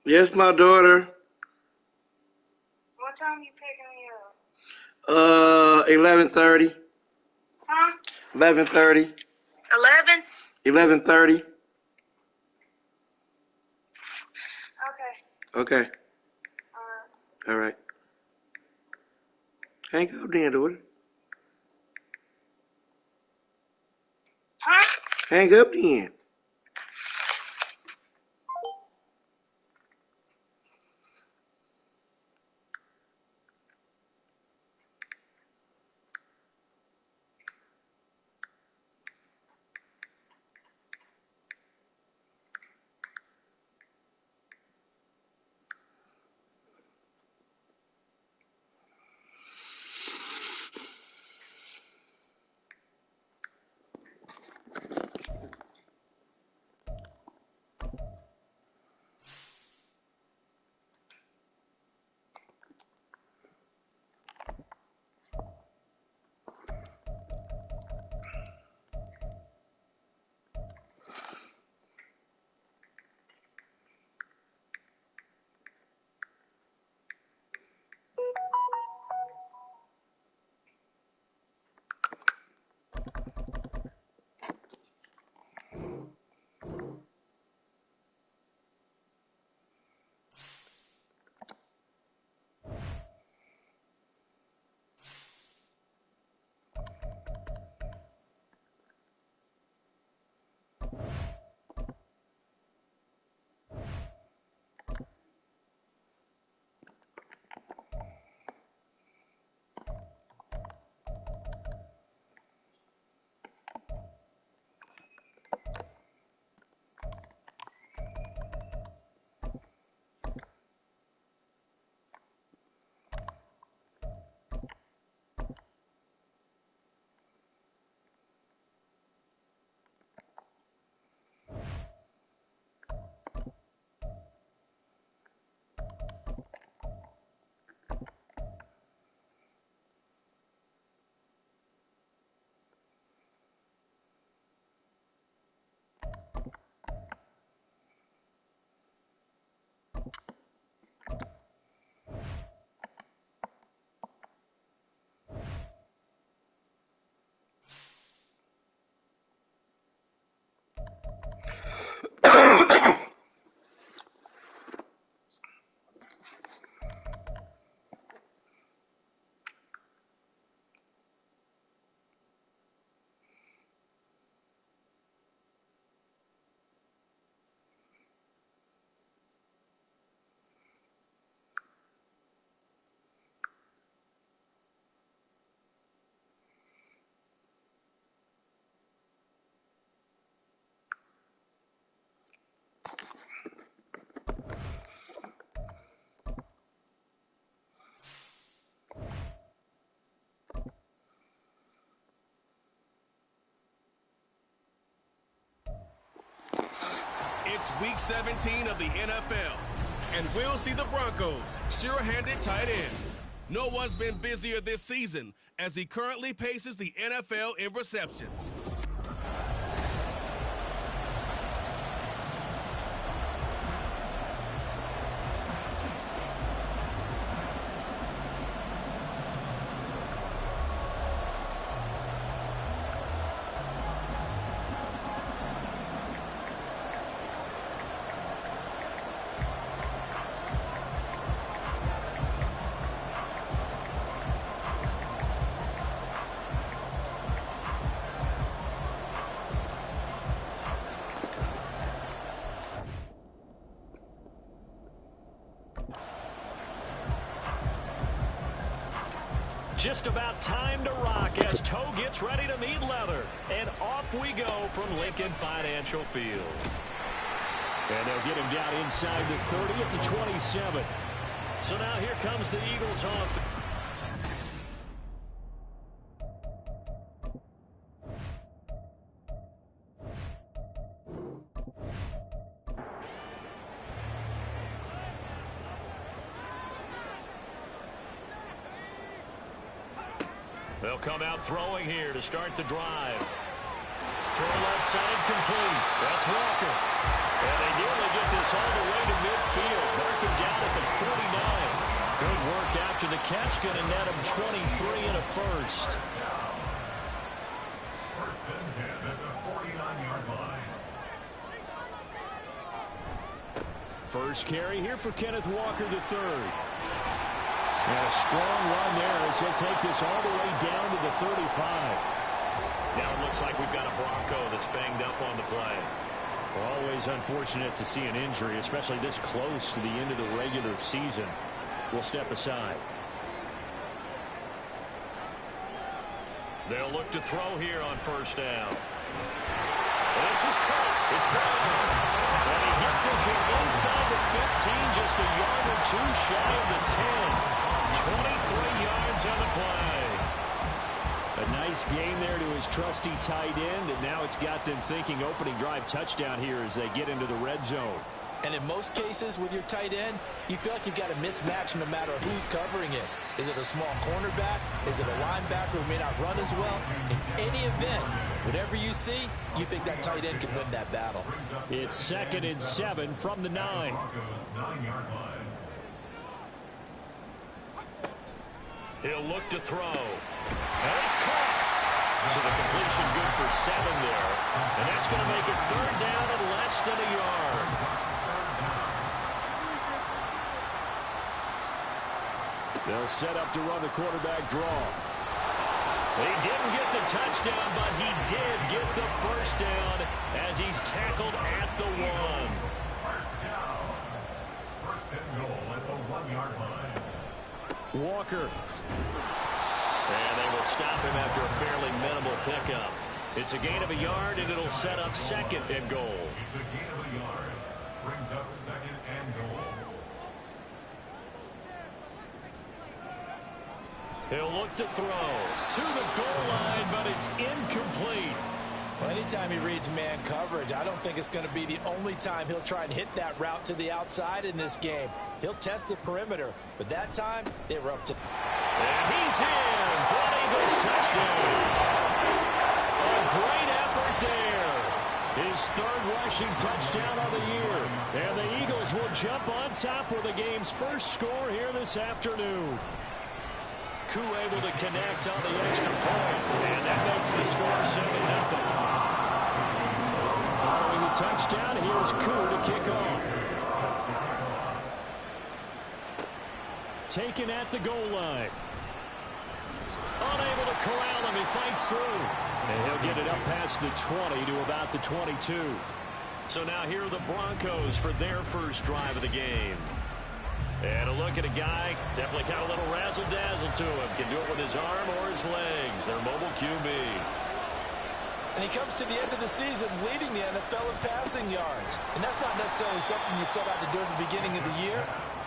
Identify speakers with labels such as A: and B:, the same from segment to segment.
A: Yes, my daughter.
B: What time you picking me up?
A: 11:30.
B: Huh?
A: 11:30.
B: 11?
A: 11:30.
B: Okay.
A: Okay.
B: Alright.
A: All right. Hang up then, daughter.
B: Huh?
A: Hang up then.
C: It's week 17 of the NFL, and we'll see the Broncos sure-handed tight end. No one's been busier this season as he currently paces the NFL in receptions.
D: Just about time to rock as Toe gets ready to meet leather. And off we go from Lincoln Financial Field. And they'll get him down inside the 30 at the 27. So now here comes the Eagles off. They'll come out throwing here to start the drive. Throw left side complete. That's Walker. And they nearly get this all the way to midfield. Mark him down at the 49. Good work after the catch. Going to net him 23 and a first.
E: First and 10 at the 49-yard line.
D: First carry here for Kenneth Walker III. And a strong run there as he'll take this all the way down to the 35.
F: Now it looks like we've got a Bronco that's banged up on the play.
D: Always unfortunate to see an injury, especially this close to the end of the regular season. We'll step aside.
F: They'll look to throw here on first down. This is caught. It's Brown. And he gets us here inside the 15, just a yard or two shy of the 10. 23 yards on the play.
D: A nice game there to his trusty tight end, and now it's got them thinking opening drive touchdown here as they get into the red zone.
G: And in most cases with your tight end, you feel like you've got a mismatch no matter who's covering it. Is it a small cornerback? Is it a linebacker who may not run as well? In any event, whatever you see, you think that tight end can win that battle.
D: It's 2nd and 7 from the 9.
E: Broncos 9-yard line.
F: He'll look to throw. And it's caught. So the completion good for 7 there. And that's going to make it third down and less than a yard.
D: They'll set up to run the quarterback draw. He didn't get the touchdown, but he did get the first down as he's tackled at the 1.
E: First down. First and goal at the 1-yard line.
D: Walker.
F: And they will stop him after a fairly minimal pickup. It's a gain of a yard, and it'll set up 2nd and goal.
E: It's a gain of a yard. Brings up 2nd and goal.
D: He'll look to throw to the goal line, but it's incomplete.
G: Well, anytime he reads man coverage, I don't think it's going to be the only time he'll try and hit that route to the outside in this game. He'll test the perimeter, but that time they were up to...
D: And he's in for an Eagles touchdown. A great effort there. His 3rd rushing touchdown of the year. And the Eagles will jump on top with the game's first score here this afternoon. Koo able to connect on the extra point. And that makes the score 7-0. Following the touchdown, here's Koo to kick off. Taken at the goal line. Unable to corral him. He fights through. And he'll get it up past the 20 to about the 22.
F: So now here are the Broncos for their first drive of the game. And a look at a guy, definitely got a little razzle-dazzle to him. Can do it with his arm or his legs. Their mobile QB.
G: And he comes to the end of the season leading the NFL in passing yards. And that's not necessarily something you set out to do at the beginning of the year,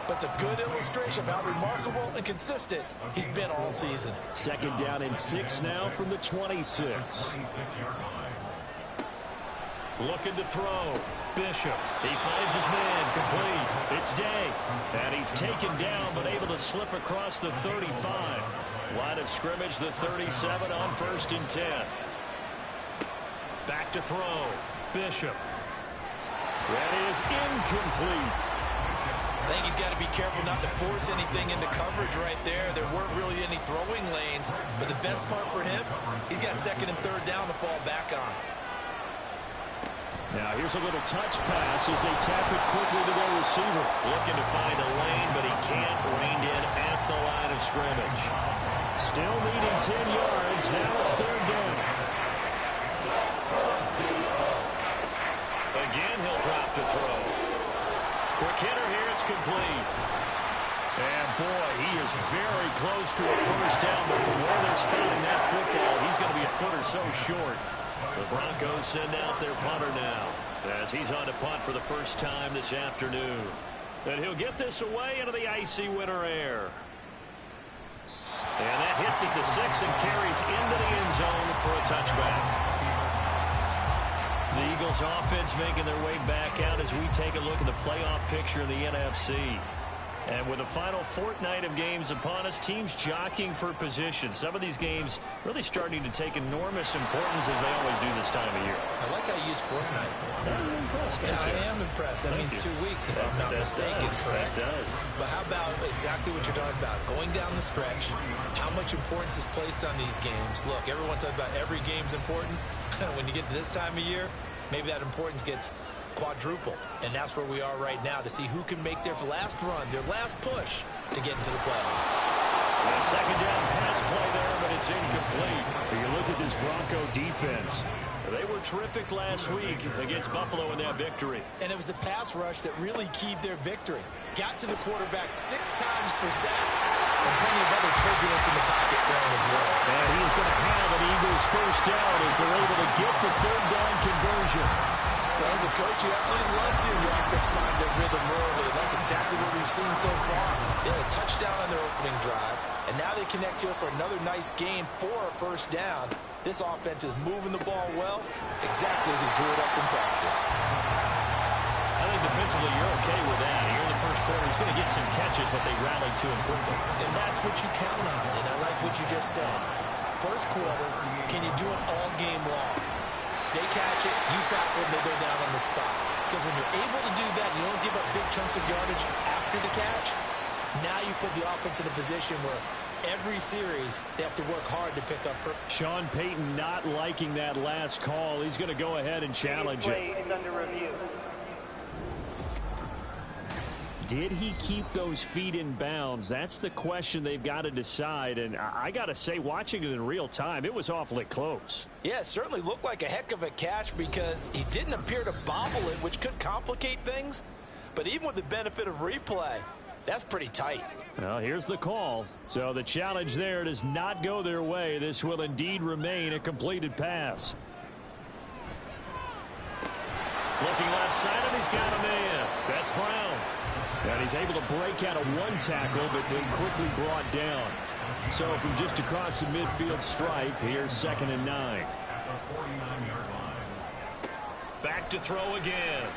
G: but it's a good illustration of how remarkable and consistent he's been all season.
D: 2nd down and 6 now from the 26.
F: Looking to throw. Bishop. He finds his man. Complete. It's Day. And he's taken down, but able to slip across the 35. Line of scrimmage, the 37 on 1st and 10. Back to throw. Bishop.
D: That is incomplete.
G: I think he's got to be careful not to force anything into coverage right there. There weren't really any throwing lanes, but the best part for him, he's got 2nd and 3rd down to fall back on.
D: Now here's a little touch pass as they tap it quickly to their receiver.
F: Looking to find a lane, but he can't. Reined in at the line of scrimmage.
D: Still needing 10 yards. Now it's 3rd down.
F: Again, he'll drop to throw. Quick hitter here. It's complete.
D: And boy, he is very close to a first down, but from where they're spotting that football, he's going to be a foot or so short.
F: The Broncos send out their punter now as he's on to punt for the first time this afternoon.
D: And he'll get this away into the icy winter air.
F: And that hits at the 6 and carries into the end zone for a touchback.
D: The Eagles offense making their way back out as we take a look at the playoff picture in the NFC. And with the final fortnight of games upon us, teams jockeying for position. Some of these games really starting to take enormous importance as they always do this time of year.
G: I like how you use fortnight.
D: I'm impressed,
G: Yeah, I am impressed. That means 2 weeks, if I'm not mistaken, correct?
D: That does.
G: But how about exactly what you're talking about? Going down the stretch, how much importance is placed on these games? Look, everyone talks about every game's important. When you get to this time of year, maybe that importance gets quadruple. And that's where we are right now to see who can make their last run, their last push to get into the playoffs.
D: A second down pass play there, but it's incomplete. You look at this Bronco defense. They were terrific last week against Buffalo in that victory.
G: And it was the pass rush that really keyed their victory. Got to the quarterback 6 times for sacks and plenty of other turbulence in the pocket for him as well.
D: And he is going to have an Eagles first down as they're able to get the third down conversion.
G: Well, as a coach, you absolutely love seeing the offense find their rhythm early, and that's exactly what we've seen so far. They had a touchdown on their opening drive, and now they connect here for another nice gain for a first down. This offense is moving the ball well, exactly as he drew it up in practice.
D: I think defensively you're okay with that. Here in the first quarter, he's going to get some catches, but they rallied to him quickly.
G: And that's what you count on, and I like what you just said. First quarter, can you do it all game long? They catch it, you tackle them, they go down on the spot. Because when you're able to do that, you don't give up big chunks of yardage after the catch. Now you put the offense in a position where every series they have to work hard to pick up.
D: Sean Payton not liking that last call. He's going to go ahead and challenge it.
B: Is under review.
D: Did he keep those feet in bounds? That's the question they've got to decide. And I got to say, watching it in real time, it was awfully close.
G: Yeah, it certainly looked like a heck of a catch because he didn't appear to bobble it, which could complicate things. But even with the benefit of replay, that's pretty tight.
D: Well, here's the call. So the challenge there does not go their way. This will indeed remain a completed pass. Looking left side, and he's got a man. That's Brown. And he's able to break out of one tackle, but then quickly brought down. So from just across the midfield stripe, here's 2nd and 9. Back to throw again.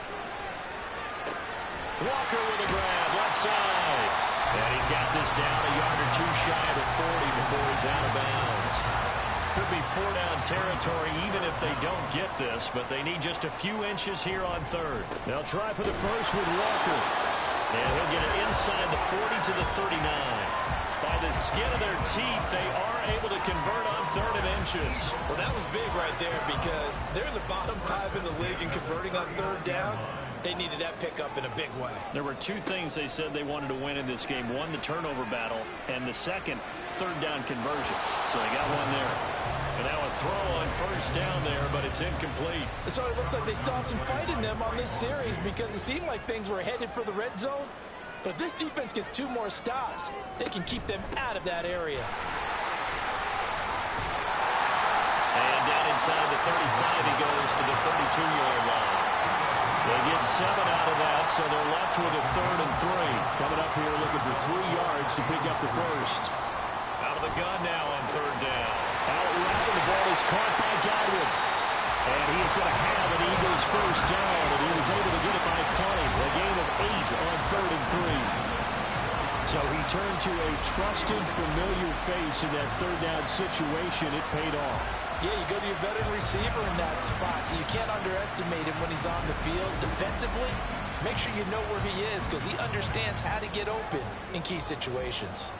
D: Walker with a grab, left side. And he's got this down a yard or two shy of the 40 before he's out of bounds. Could be 4-down territory even if they don't get this, but they need just a few inches here on 3rd. They'll try for the first with Walker. And he'll get it inside the 40 to the 39. By the skin of their teeth, they are able to convert on 3rd and inches.
G: Well, that was big right there because they're in the bottom 5 in the league and converting on 3rd down. They needed that pickup in a big way.
D: There were 2 things they said they wanted to win in this game. One, the turnover battle, and the second, 3rd down conversions. So they got one there. And now a throw on 1st down there, but it's incomplete.
G: So it looks like they still have some fight in them on this series because it seemed like things were headed for the red zone. But if this defense gets 2 more stops, they can keep them out of that area.
D: And down inside the 35, he goes to the 32-yard line. They get 7 out of that, so they're left with a 3rd and 3. Coming up here looking for 3 yards to pick up the first. Out of the gun now on 3rd down. Out round, the ball is caught by Godwin. And he is going to have an Eagles first down, and he was able to get it by punting. A gain of 8 on 3rd and 3. So he turned to a trusted, familiar face in that 3rd down situation. It paid off.
G: Yeah, you go to your veteran receiver in that spot, so you can't underestimate him when he's on the field defensively. Make sure you know where he is because he understands how to get open in key situations.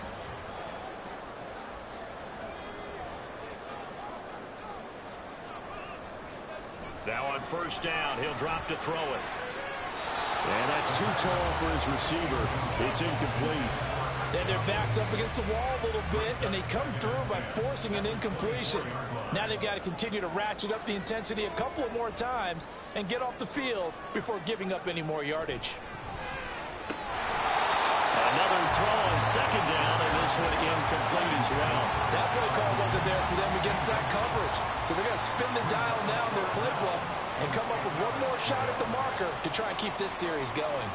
D: Now on 1st down, he'll drop to throw it. And that's too tall for his receiver. It's incomplete.
G: Then their back's up against the wall a little bit, and they come through by forcing an incompletion. Now they've got to continue to ratchet up the intensity a couple of more times and get off the field before giving up any more yardage.
D: Another throw on 2nd down, and this one incomplete as well.
G: That play call wasn't there for them against that coverage. So they're going to spin the dial now in their playbook and come up with one more shot at the marker to try and keep this series going.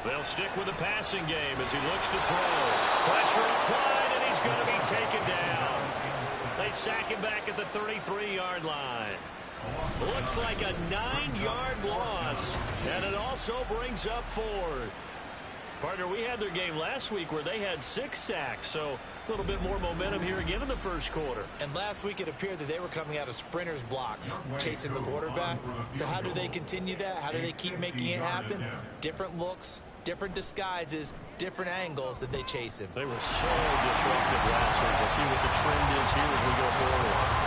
D: They'll stick with the passing game as he looks to throw. Pressure applied, and he's going to be taken down. They sack him back at the 33-yard line. Looks like a 9-yard loss, and it also brings up 4th. Partner, we had their game last week where they had 6 sacks, so a little bit more momentum here again in the first quarter.
G: And last week it appeared that they were coming out of sprinters blocks, chasing the quarterback. So how do they continue that? How do they keep making it happen? Different looks, different disguises, different angles that they chase him.
D: They were so disruptive last week. We'll see what the trend is here as we go forward.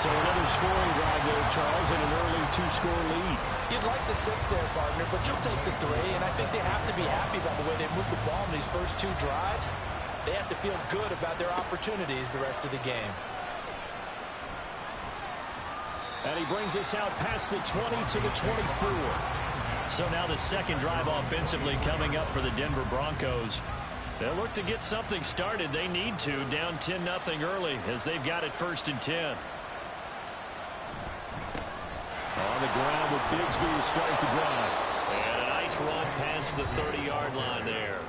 D: So another scoring drive there, Charles, and an early 2-score lead.
G: You'd like the 6 there, partner, but you'll take the 3, and I think they have to be happy about the way they moved the ball in these first 2 drives. They have to feel good about their opportunities the rest of the game.
D: And he brings us out past the 20 to the 24. So now the second drive offensively coming up for the Denver Broncos. They'll look to get something started. They need to, down 10-0 early as they've got it 1st and 10. On the ground with Bigsby to start the drive. And a nice run past the 30-yard line there.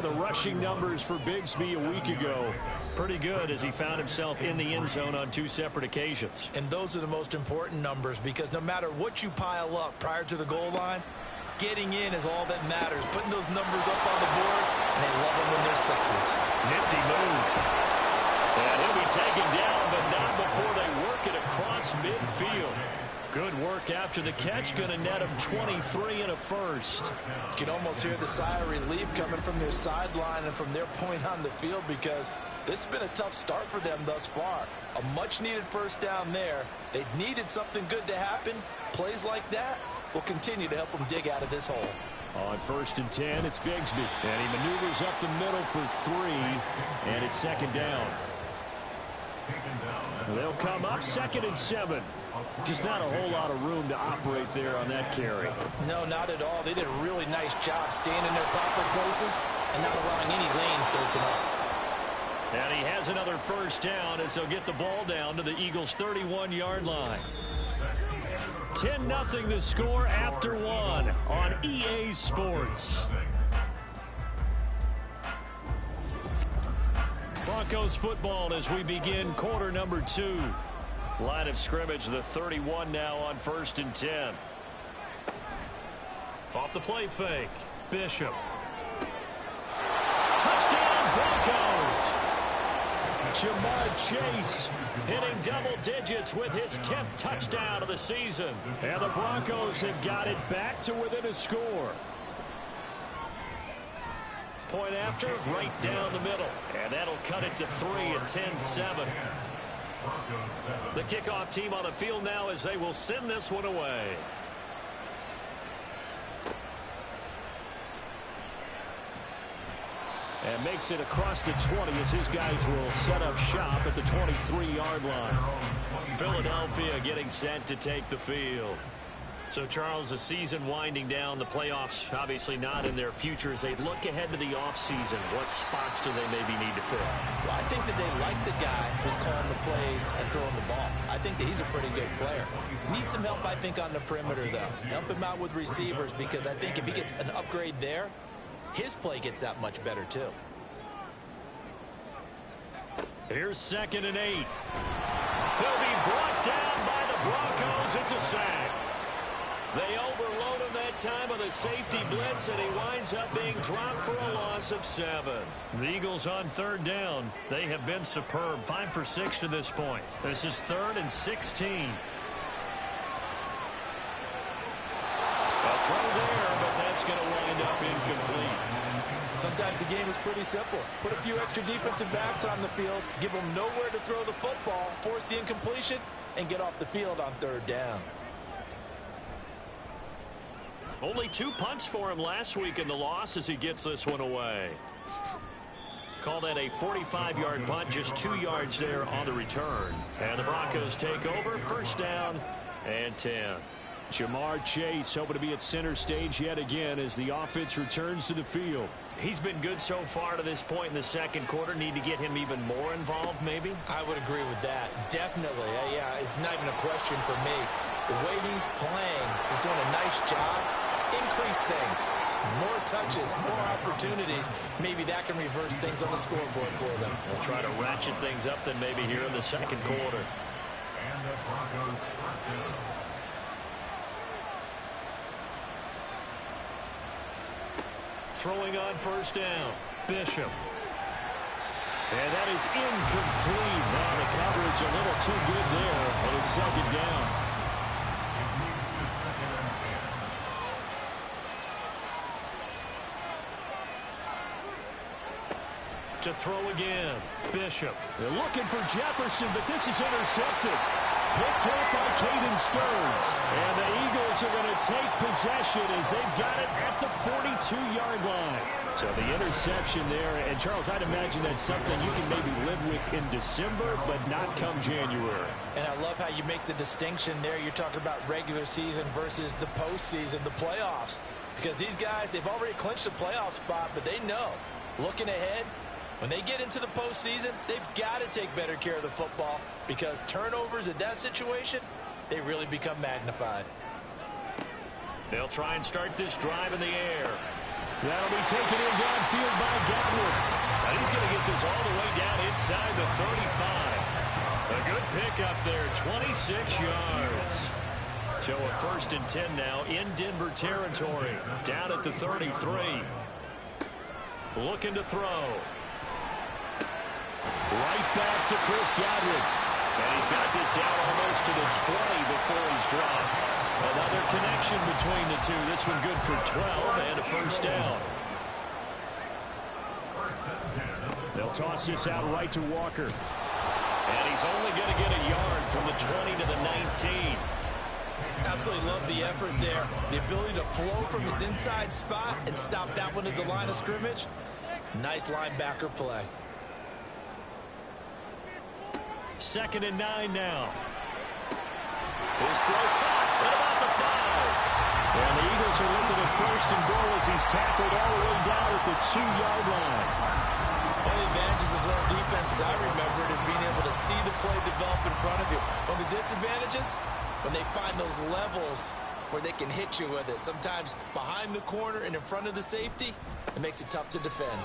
D: The rushing numbers for Bigsby a week ago, pretty good as he found himself in the end zone on 2 separate occasions.
G: And those are the most important numbers because no matter what you pile up prior to the goal line, getting in is all that matters. Putting those numbers up on the board, and they love them when they're 6s.
D: Nifty move. And he'll be taken down, but not before they work it across midfield. Good work after the catch. Going to net him 23 and a first.
G: You can almost hear the sigh of relief coming from their sideline and from their point on the field because this has been a tough start for them thus far. A much-needed first down there. They needed something good to happen. Plays like that will continue to help them dig out of this hole.
D: On 1st and 10, it's Bigsby. And he maneuvers up the middle for 3, and it's 2nd down. They'll come up 2nd and 7. Just not a whole lot of room to operate there on that carry.
G: No, not at all. They did a really nice job staying in their proper places and not allowing any lanes to open up.
D: And he has another first down as they'll get the ball down to the Eagles' 31-yard line. 10-0 the score after 1 on EA Sports. Broncos football as we begin quarter number 2. Line of scrimmage, the 31 now on 1st and 10. Off the play fake, Bishop. Touchdown Broncos! Jamar Chase hitting double digits with his 10th touchdown of the season. And the Broncos have got it back to within a score. Point after, right down the middle. And that'll cut it to 3 at 10-7. The kickoff team on the field now as they will send this one away. And makes it across the 20 as his guys will set up shop at the 23-yard line. Philadelphia getting set to take the field. So, Charles, the season winding down, the playoffs obviously not in their future. As they look ahead to the offseason, what spots do they maybe need to fill?
G: Well, I think that they like the guy who's calling the plays and throwing the ball. I think that he's a pretty good player. Needs some help, I think, on the perimeter, though. Help him out with receivers because I think if he gets an upgrade there, his play gets that much better, too.
D: Here's 2nd and 8. He'll be brought down by the Broncos. It's a sack. They overload him that time with a safety blitz, and he winds up being dropped for a loss of 7. The Eagles on 3rd down. They have been superb. 5 for 6 to this point. This is 3rd and 16. A throw there, but that's going to wind up incomplete.
G: Sometimes the game is pretty simple. Put a few extra defensive backs on the field, give them nowhere to throw the football, force the incompletion, and get off the field on 3rd down.
D: Only 2 punts for him last week in the loss as he gets this one away. Call that a 45-yard punt, just 2 yards there on the return. And the Broncos take over, 1st down and 10. Jamar Chase hoping to be at center stage yet again as the offense returns to the field. He's been good so far to this point in the second quarter. Need to get him even more involved, maybe?
G: I would agree with that. Definitely. Yeah, it's not even a question for me. The way he's playing, he's doing a nice job. Increase things. More touches, more opportunities. Maybe that can reverse things on the scoreboard for them.
D: We'll try to ratchet things up then maybe here in the second quarter.
E: And the Broncos first down.
D: Throwing on first down, Bishop. And that is incomplete. Now the coverage a little too good there, but it's second down.
E: It moves to second and 10.
D: To throw again, Bishop. They're looking for Jefferson, but this is intercepted. Picked up by Caden Stearns. And the Eagles are going to take possession as they've got it at the 42-yard line. So the interception there, and Charles, I'd imagine that's something you can maybe live with in December, but not come January.
G: And I love how you make the distinction there. You're talking about regular season versus the postseason, the playoffs. Because these guys, they've already clinched a playoff spot, but they know, looking ahead, when they get into the postseason, they've got to take better care of the football because turnovers in that situation, they really become magnified.
D: They'll try and start this drive in the air. That'll be taken in downfield by Godwin. And he's going to get this all the way down inside the 35. A good pickup there, 26 yards. So a 1st and 10 now in Denver territory, down at the 33. Looking to throw. Right back to Chris Godwin. And he's got this down almost to the 20 before he's dropped. Another connection between the two. This one good for 12 and a first down. They'll toss this out right to Walker. And he's only going to get a yard from the 20 to the 19.
G: Absolutely love the effort there. The ability to flow from his inside spot and stop that one at the line of scrimmage. Nice linebacker play.
D: 2nd and 9 now. His throw caught at about the 5. And the Eagles are looking at 1st and goal as he's tackled all the way down at the 2-yard line.
G: One of the advantages of zone defense, as I remember it, is being able to see the play develop in front of you. One of the disadvantages, when they find those levels where they can hit you with it. Sometimes behind the corner and in front of the safety, it makes it tough to defend.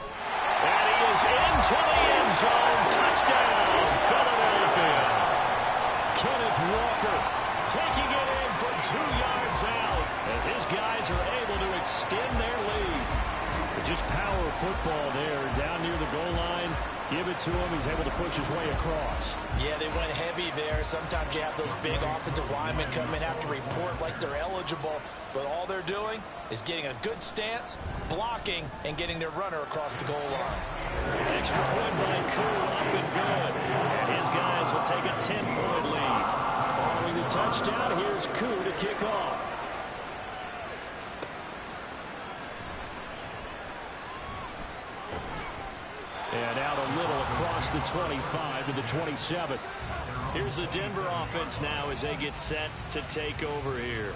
D: And he is into the end zone. Touchdown, Philadelphia. Kenneth Walker taking it in from 2 yards out as his guys are able to extend their lead. But just power football there down near the goal line. Give it to him. He's able to push his way across.
G: Yeah, they went heavy there. Sometimes you have those big offensive linemen come in, have to report like they're eligible. But all they're doing is getting a good stance, blocking, and getting their runner across the goal line.
D: Extra point by Koo, up and good. And his guys will take a 10-point lead. Following the touchdown, here's Koo to kick off. And out a little across the 25 to the 27. Here's the Denver offense now as they get set to take over here.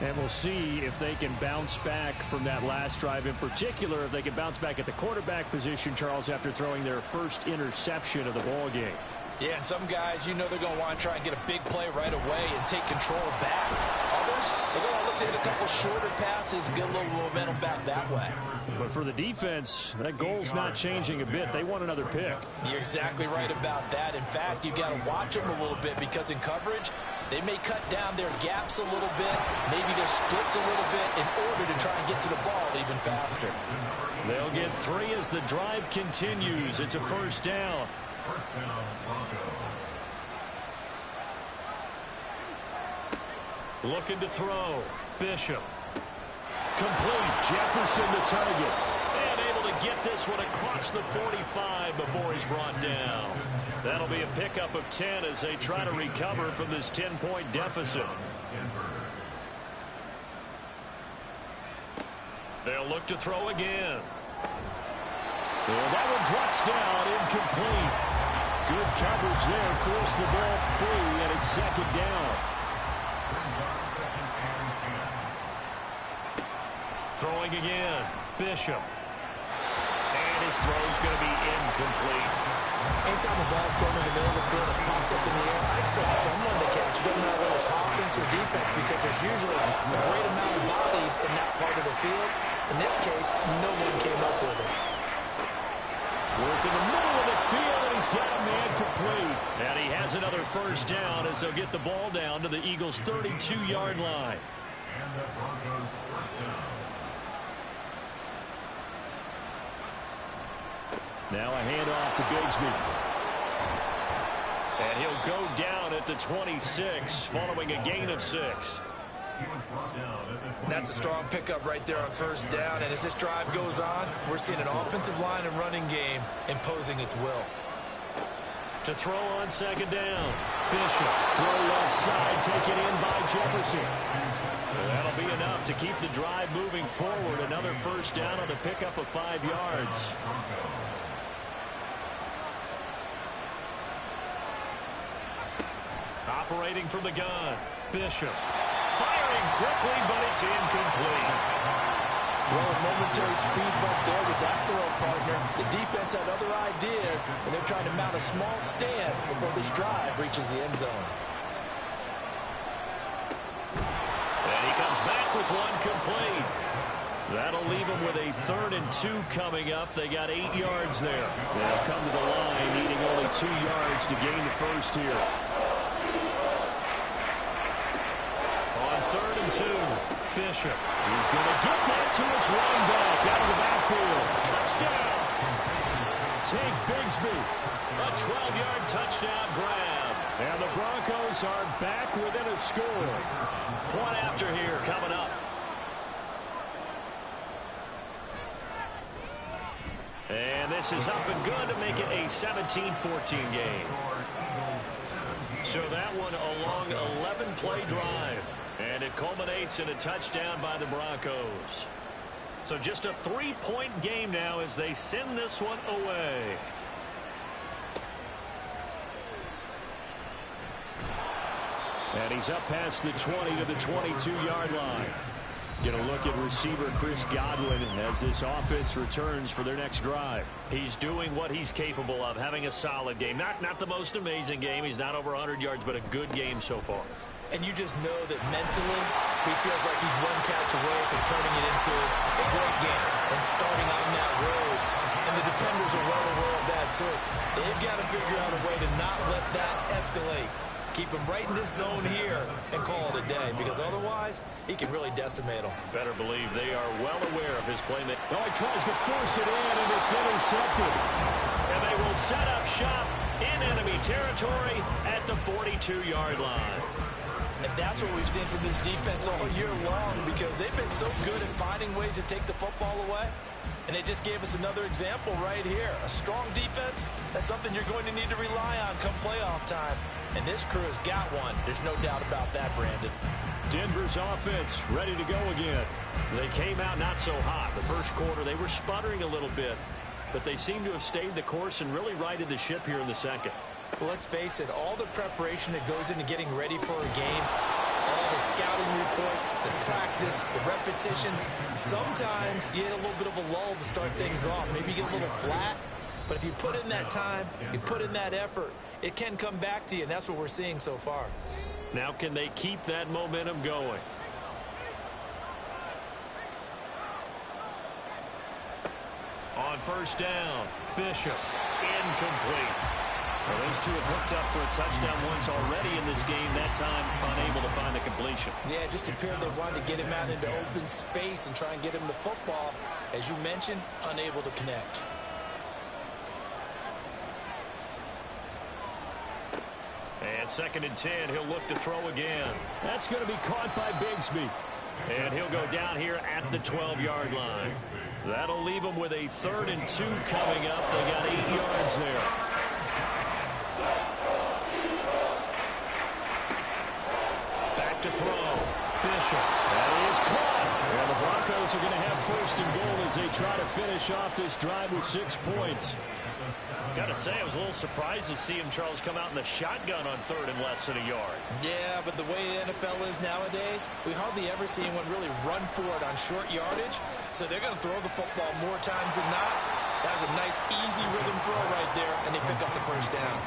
D: And we'll see if they can bounce back from that last drive, in particular if they can bounce back at the quarterback position, Charles, after throwing their first interception of the ball game.
G: Yeah, and some guys, you know they're going to want to try and get a big play right away and take control back. Others, they're going to look at a couple shorter passes, get a little momentum back that way.
D: But for the defense, that goal's not changing a bit. They want another pick.
G: You're exactly right about that. In fact, you've got to watch them a little bit because in coverage, they may cut down their gaps a little bit, maybe their splits a little bit in order to try and get to the ball even faster.
D: They'll get 3 as the drive continues. It's a first down.
E: First down, Broncos.
D: Looking to throw. Bishop. Complete. Jefferson the target. And able to get this one across the 45 before he's brought down. That'll be a pickup of 10 as they try to recover from this 10-point deficit. They'll look to throw again. And that one drops down, incomplete. Good coverage there, forced the ball free, and it's second down. Throwing again, Bishop. And his throw's going to be incomplete.
G: Anytime a ball's thrown in the middle of the field, it's popped up in the air, I expect someone to catch it. Doesn't matter whether it's offense or defense because there's usually a great amount of bodies in that part of the field. In this case, no one came up with it.
D: Work in the middle of the field, and he's got a man complete. incomplete. And he has another first down as they'll get the ball down to the Eagles' 32-yard line.
E: And the Broncos first down.
D: Now a handoff to Bigsby. And he'll go down at the 26 following a gain of 6.
G: That's a strong pickup right there on first down. And as this drive goes on, we're seeing an offensive line and running game imposing its will.
D: To throw on second down. Bishop. Throw left side taken in by Jefferson. That'll be enough to keep the drive moving forward. Another first down on the pickup of 5 yards. Operating from the gun. Bishop. Firing quickly, but it's incomplete.
G: Well, a momentary speed bump there with that throw partner. The defense had other ideas, and they're trying to mount a small stand before this drive reaches the end zone.
D: And he comes back with one complete. That'll leave him with a 3rd and 2 coming up. They got 8 yards there. They'll come to the line, needing only 2 yards to gain the first here. On 3rd and 2, Bishop. He's going to get that to his running back out of the backfield. Touchdown! Tank Bigsby. A 12-yard touchdown grab. And the Broncos are back within a score. Point after here coming up. And this is up and good to make it a 17-14 game. So that one a long 11-play drive. And it culminates in a touchdown by the Broncos. So just a 3-point game now as they send this one away. And he's up past the 20 to the 22-yard line. Get a look at receiver Chris Godwin as this offense returns for their next drive. He's doing what he's capable of, having a solid game. Not the most amazing game. He's not over 100 yards, but a good game so far.
G: And you just know that mentally, he feels like he's one catch away from turning it into a great game and starting on that road. And the defenders are well aware of that, too. They've got to figure out a way to not let that escalate. Keep him right in this zone here and call it a day, because otherwise, he can really decimate them.
D: Better believe they are well aware of his playmaking. Oh, he tries to force it in, and it's intercepted. And they will set up shop in enemy territory at the 42-yard line.
G: And that's what we've seen from this defense all year long, because they've been so good at finding ways to take the football away. And they just gave us another example right here. A strong defense, that's something you're going to need to rely on come playoff time. And this crew has got one. There's no doubt about that, Brandon.
D: Denver's offense ready to go again. They came out not so hot. The first quarter, they were sputtering a little bit, but they seem to have stayed the course and really righted the ship here in the second.
G: Well, let's face it, all the preparation that goes into getting ready for a game, all the scouting reports, the practice, the repetition, sometimes you hit a little bit of a lull to start things off. Maybe you get a little flat, but if you put in that time, you put in that effort, it can come back to you, and that's what we're seeing so far.
D: Now can they keep that momentum going? On first down, Bishop, incomplete. Well, those two have hooked up for a touchdown once already in this game, that time unable to find the completion.
G: Yeah, it just appeared they wanted to get him out into open space and try and get him the football. As you mentioned, unable to connect.
D: And 2nd and 10, he'll look to throw again. That's going to be caught by Bigsby. And he'll go down here at the 12-yard line. That'll leave him with a 3rd and 2 coming up. They got 8 yards there. Back to throw. Bishop. That is caught. And the Broncos are going to have 1st and goal as they try to finish off this drive with 6 points. Got to say, I was a little surprised to see him, Charles, come out in the shotgun on 3rd and less than a yard.
G: Yeah, but the way the NFL is nowadays, we hardly ever see anyone really run for it on short yardage. So they're going to throw the football more times than not. That was a nice, easy rhythm throw right there, and they pick up the first down.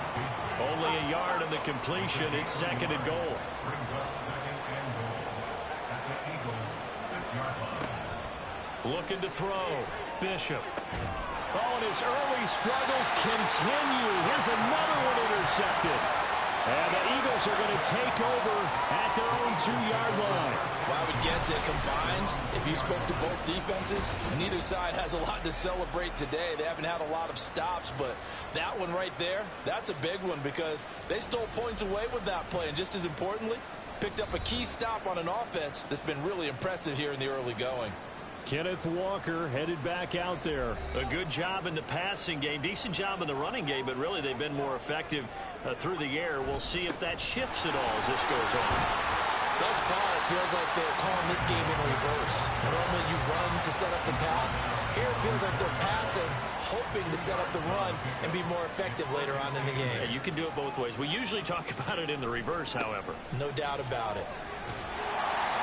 D: Only a yard of the completion. It's 2nd and goal.
E: Brings up 2nd and goal at the Eagles' 6-yard line.
D: Looking to throw. Bishop. Oh, and his early struggles continue. Here's another one intercepted. And the Eagles are going to take over at their own 2-yard line.
G: Well, I would guess that combined, if you spoke to both defenses, neither side has a lot to celebrate today. They haven't had a lot of stops, but that one right there, that's a big one because they stole points away with that play. And just as importantly, picked up a key stop on an offense that's been really impressive here in the early going.
D: Kenneth Walker headed back out there. A good job in the passing game, decent job in the running game, but really they've been more effective through the air. We'll see if that shifts at all as this goes on.
G: Thus far, it feels like they're calling this game in reverse. Normally you run to set up the pass. Here it feels like they're passing, hoping to set up the run and be more effective later on in the game.
D: Yeah, you can do it both ways. We usually talk about it in the reverse, however.
G: No doubt about it.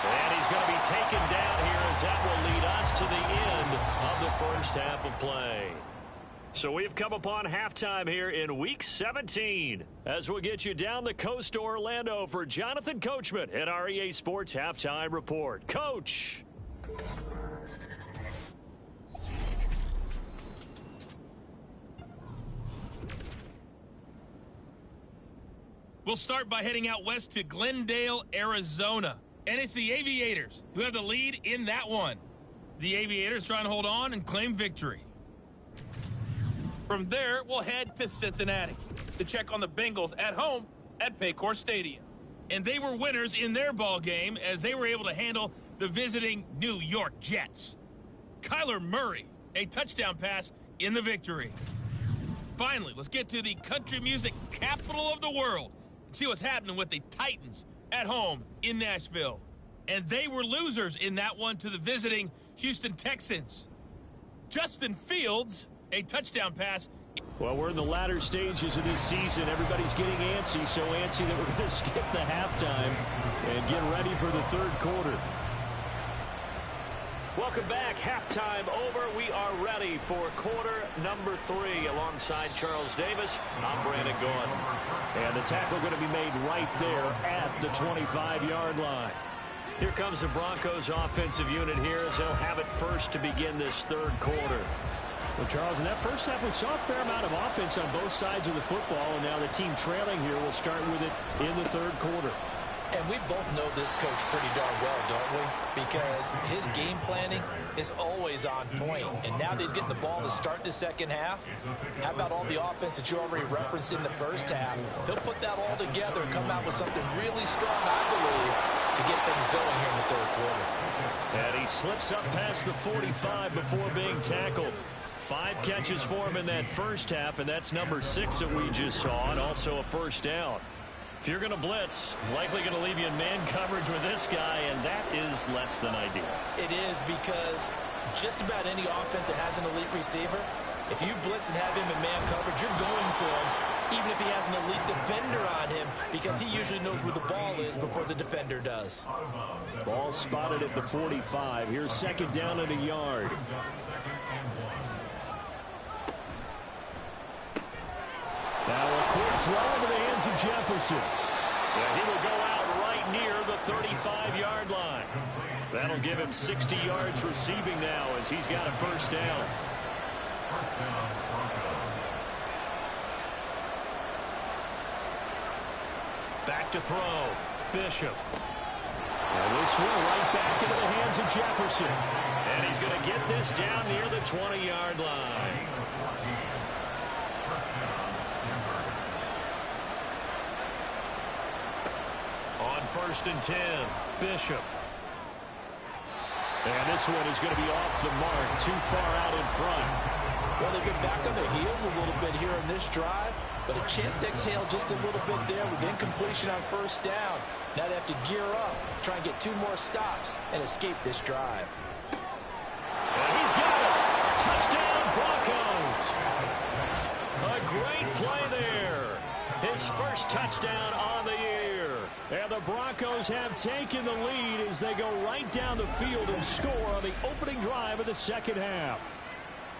D: And he's going to be taken down here as that will lead us to the end of the first half of play. So we've come upon halftime here in Week 17 as we'll get you down the coast to Orlando for Jonathan Coachman at our EA Sports Halftime Report. Coach!
H: We'll start by heading out west to Glendale, Arizona. And it's the Aviators who have the lead in that one. The Aviators trying to hold on and claim victory. From there, we'll head to Cincinnati to check on the Bengals at home at Paycor Stadium. And they were winners in their ball game as they were able to handle the visiting New York Jets. Kyler Murray, a touchdown pass in the victory. Finally, let's get to the country music capital of the world and see what's happening with the Titans at home in Nashville. And they were losers in that one to the visiting Houston Texans. Justin Fields, a touchdown pass.
D: Well, we're in the latter stages of this season. Everybody's getting antsy, so antsy that we're going to skip the halftime and get ready for the third quarter. Welcome back. Halftime over. We are ready for quarter number 3 alongside Charles Davis. I'm Brandon Gaudin. And the tackle going to be made right there at the 25-yard line. Here comes the Broncos offensive unit here as they'll have it first to begin this third quarter. Well, Charles, in that first half, we saw a fair amount of offense on both sides of the football, and now the team trailing here will start with it in the third quarter.
G: And we both know this coach pretty darn well, don't we? Because his game planning is always on point. And now that he's getting the ball to start the second half, how about all the offense that you already referenced in the first half? He'll put that all together and come out with something really strong, I believe, to get things going here in the third quarter.
D: And he slips up past the 45 before being tackled. 5 catches for him in that first half, and that's number 6 that we just saw, and also a first down. If you're going to blitz, likely going to leave you in man coverage with this guy, and that is less than ideal.
G: It is because just about any offense that has an elite receiver, if you blitz and have him in man coverage, you're going to him, even if he has an elite defender on him, because he usually knows where the ball is before the defender does.
D: Ball spotted at the 45. Here's second down and a yard. Now a quick throw into the hands of Jefferson. Yeah, he will go out right near the 35-yard line. That'll give him 60 yards receiving now as he's got a first down. Back to throw. Bishop. And this one right back into the hands of Jefferson. And he's going to get this down near the 20-yard line. On 1st and 10, Bishop. And this one is going to be off the mark, too far out in front.
G: Well, they've been back on their heels a little bit here in this drive, but a chance to exhale just a little bit there with incompletion on first down. Now they have to gear up, try and get 2 more stops, and escape this drive.
D: And he's got it. Touchdown, Broncos. A great play there. His first touchdown on the year. And the Broncos have taken the lead as they go right down the field and score on the opening drive of the second half.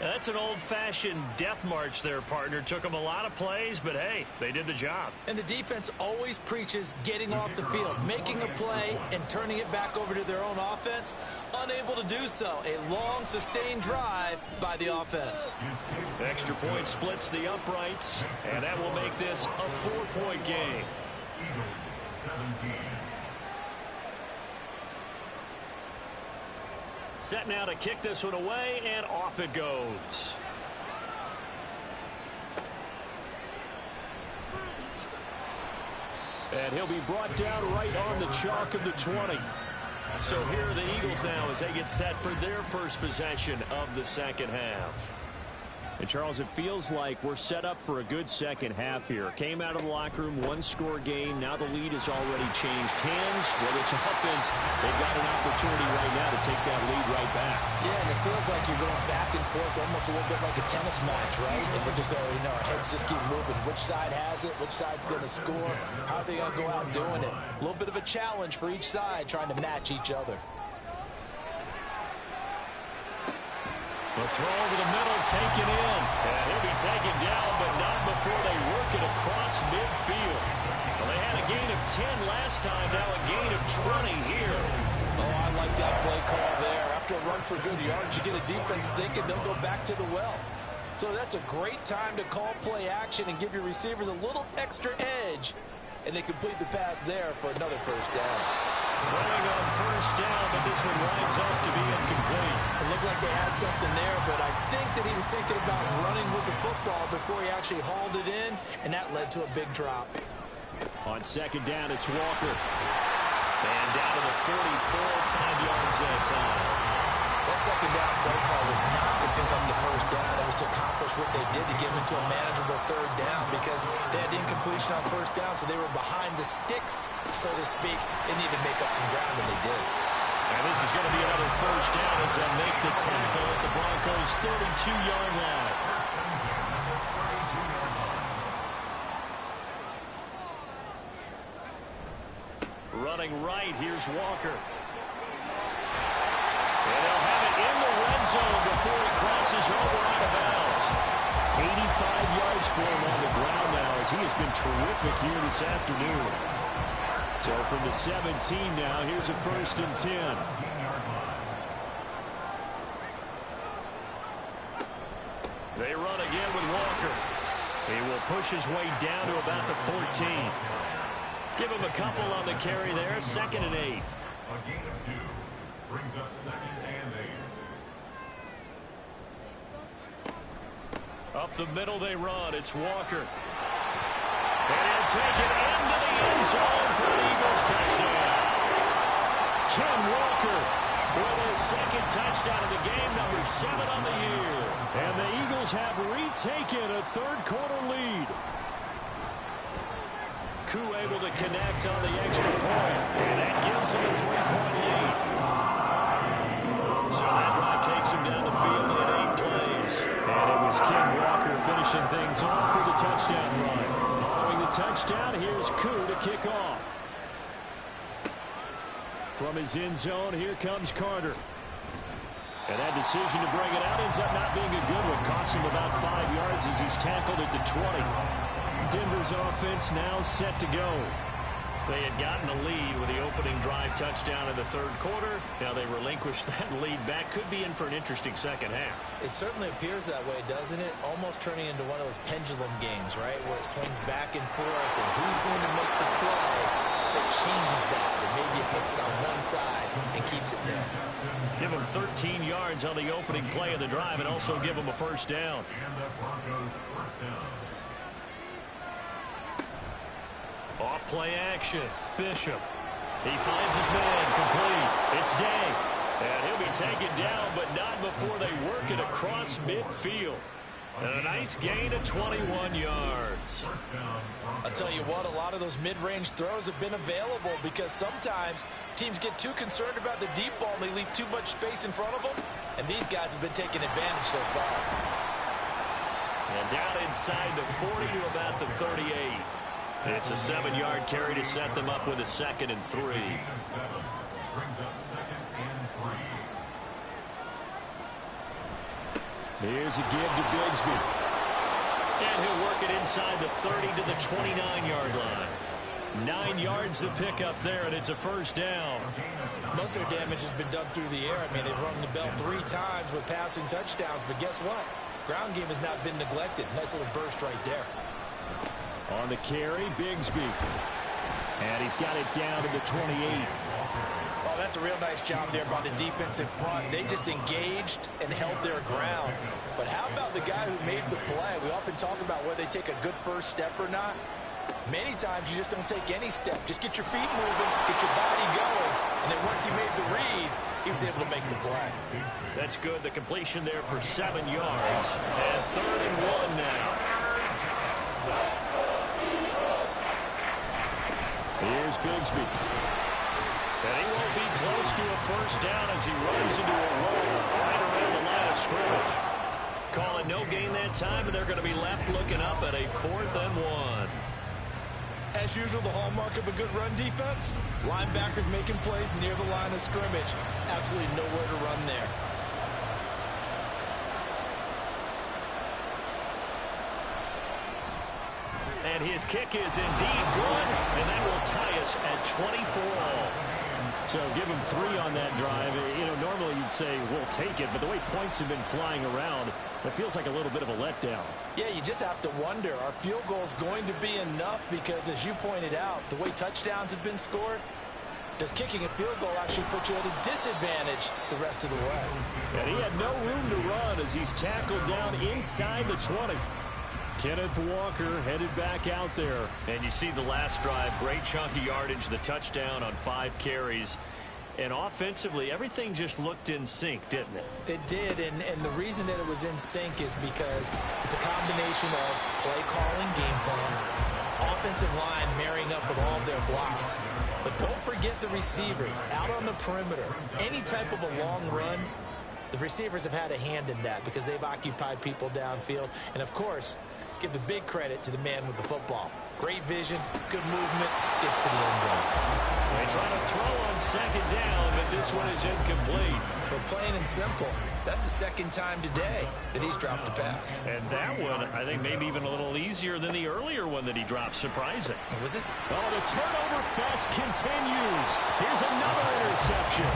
D: That's an old-fashioned death march there, partner. Took them a lot of plays, but hey, they did the job.
G: And the defense always preaches getting off the field, making a play, and turning it back over to their own offense. Unable to do so. A long, sustained drive by the offense.
D: Extra point splits the uprights, and that will make this a 4-point game.
E: Eagles 17.
D: Set now to kick this one away, and off it goes. And he'll be brought down right on the chalk of the 20. So here are the Eagles now as they get set for their first possession of the second half. And Charles, it feels like we're set up for a good second half here. Came out of the locker room, one-score game. Now the lead has already changed hands. Well, this offense, they've got an opportunity right now to take that lead right back.
G: Yeah, and it feels like you're going back and forth almost a little bit like a tennis match, right? And we're just, our heads just keep moving. Which side has it? Which side's going to score? How are they going to go out doing it? A little bit of a challenge for each side trying to match each other.
D: The throw over the middle, taken in. And he'll be taken down, but not before they work it across midfield. Well, they had a gain of 10 last time, now a gain of 20 here.
G: Oh, I like that play call there. After a run for good yards, you get a defense thinking they'll go back to the well. So that's a great time to call play action and give your receivers a little extra edge. And they complete the pass there for another first down.
D: Throwing on first down, but this one winds up to be incomplete.
G: It looked like they had something there, but I think that he was thinking about running with the football before he actually hauled it in, and that led to a big drop.
D: On second down, it's Walker. And down to the 44, 5 yards at a time.
G: That second down play call was not to pick up the first down. It was to accomplish what they did to get them into a manageable third down because they had incompletion on first down, so they were behind the sticks, so to speak. They needed to make up some ground, and they did.
D: And this is going to be another first down as they make the tackle at the Broncos' 32-yard line. Running right, here's Walker. And they'll have it in the red zone before he crosses over out of bounds. 85 yards for him on the ground now as he has been terrific here this afternoon. So from the 17 now, here's a 1st and 10. They run again with Walker. He will push his way down to about the 14. Give him a couple on the carry there, 2nd and 8.
E: A gain of 2 brings up 2nd and 8.
D: Up the middle they run. It's Walker. And he'll take it into the end zone for an Eagles touchdown. Ken Walker with his 2nd touchdown of the game, number 7 on the year. And the Eagles have retaken a 3rd-quarter lead. Koo able to connect on the extra point, and that gives him a 3-point lead. So that drive takes him down the field in 8 plays. And it was Ken Walker finishing things off for the touchdown run. Following the touchdown, here's Koo to kick off. From his end zone, here comes Carter. And that decision to bring it out ends up not being a good one. Costs him about 5 yards as he's tackled at the 20. Denver's offense now set to go. They had gotten the lead with the opening drive touchdown in the 3rd quarter. Now they relinquish that lead back. Could be in for an interesting second half.
G: It certainly appears that way, doesn't it? Almost turning into one of those pendulum games, right? Where it swings back and forth, and who's going to make the play that changes that? That maybe it puts it on one side and keeps it there.
D: Give him 13 yards on the opening play of the drive and also give him a first down.
E: And the Broncos first down.
D: Off play action. Bishop. He finds his man complete. It's Day. And he'll be taken down, but not before they work it across midfield. And a nice gain of 21 yards.
G: I'll tell you what, a lot of those mid-range throws have been available because sometimes teams get too concerned about the deep ball and they leave too much space in front of them. And these guys have been taking advantage so far.
D: And down inside the 40 to about the 38. It's a 7-yard carry to set them up with a 2nd and 3.
E: Brings up 2nd and 3.
D: Here's a give to Bigsby. And he'll work it inside the 30 to the 29-yard line. 9 yards to pick up there, and it's a first down.
G: Most of their damage has been done through the air. I mean, they've rung the bell 3 times with passing touchdowns, but guess what? Ground game has not been neglected. Nice little burst right there.
D: On the carry, Bigsby. And he's got it down to the 28.
G: Oh, that's a real nice job there by the defense in front. They just engaged and held their ground. But how about the guy who made the play? We often talk about whether they take a good first step or not. Many times you just don't take any step. Just get your feet moving, get your body going, and then once he made the read, he was able to make the play.
D: That's good. The completion there for 7 yards. And 3rd and 1 now. Here's Bigsby. And he won't be close to a first down as he runs into a roll right around the line of scrimmage. Calling no gain that time, and they're going to be left looking up at a 4th and 1.
G: As usual, the hallmark of a good run defense, linebackers making plays near the line of scrimmage. Absolutely nowhere to run there.
D: And his kick is indeed good, and that will tie us at 24 all. So give him 3 on that drive. You know, normally you'd say, we'll take it, but the way points have been flying around, it feels like a little bit of a letdown.
G: Yeah, you just have to wonder, are field goals going to be enough? Because as you pointed out, the way touchdowns have been scored, does kicking a field goal actually put you at a disadvantage the rest of the way?
D: And he had no room to run as he's tackled down inside the 20. Kenneth Walker headed back out there. And you see the last drive, great chunky yardage, the touchdown on 5 carries. And offensively, everything just looked in sync, didn't it?
G: It did, and the reason that it was in sync is because it's a combination of play calling, game plan, offensive line marrying up with all of their blocks. But don't forget the receivers out on the perimeter. Any type of a long run, the receivers have had a hand in that because they've occupied people downfield. And, of course, give the big credit to the man with the football. Great vision, good movement, gets to the end zone.
D: They try to throw on 2nd down, but this one is incomplete.
G: But plain and simple, that's the 2nd time today that he's dropped a pass.
D: And that one, I think, maybe even a little easier than the earlier one that he dropped. Surprising.
G: Was this?
D: Oh, the turnover fest continues. Here's another interception.